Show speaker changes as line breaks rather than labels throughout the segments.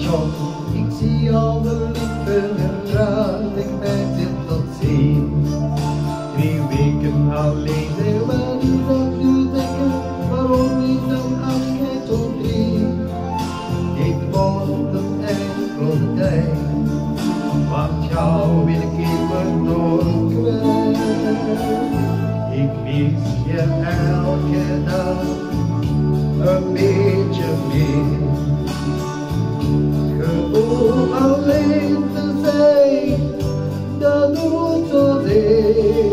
station. Ik zie al de lichten eraan, ik ben dit tot zien. 3 weken alleen, maar nu nog nu denken, waarom niet een afscheid op 3? Ik word een enkele tijd, want jou wil ik even nooit kwijt. Ik mis je elke dag een beetje meer. Gewoon alleen te zijn, dat doet zo zeer.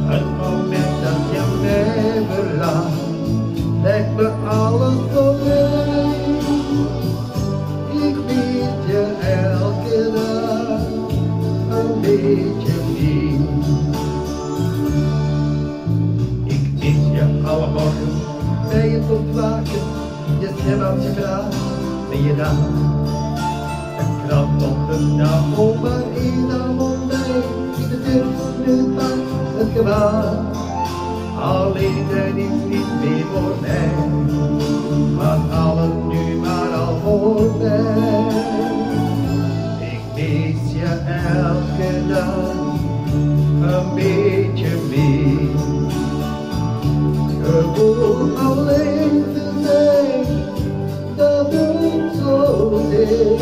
Het moment dat je mij verlaat, lijkt me alles zo leeg. Ik mis je elke dag een beetje meer. Ik mis je alle morgen bij het ontwaken, je stem als je vraagt, ben je daar? Het krabt op de tafel, maar één naam om mij, die de durf nu pakt het gevaar. Alleen zijn is niet meer voor mij, maar alles nu maar al voorbij. Ik mis je elke dag een beetje meer. Gewoon alleen te zijn, dat doet zo zeer.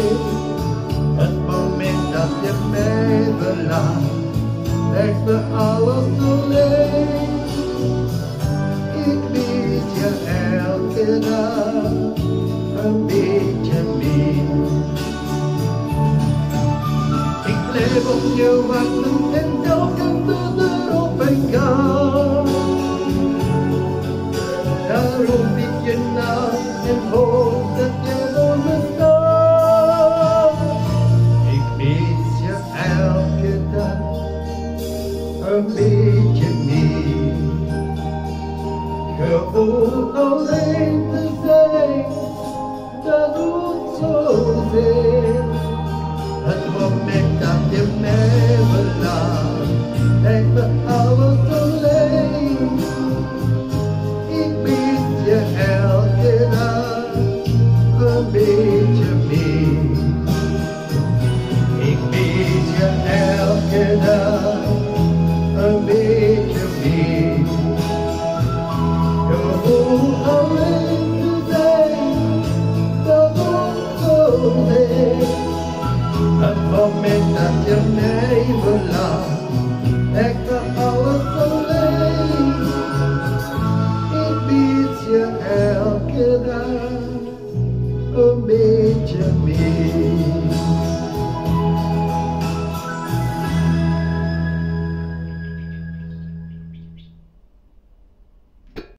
Het moment dat je mij verlaat, lijkt me alles zo leeg. Ik mis je elke dag een beetje meer. Ik blijf op je wachten en telkens de deur open gaat. Dan roep ik je naam en hoop dat jij voor me staat. Ik mis je elke dag een beetje meer. Gewoon alleen te zijn, dat doet zo zeer. Het moment dat je mij verlaat, lijkt me alles zo leeg. Ik mis je elke dag een beetje meer. Ik mis je elke dag een beetje meer. Gewoon alleen te zijn, dat doet zo zeer. Het moment dat je mij verlaat, lijkt me alles zo leeg. Ik mis je elke dag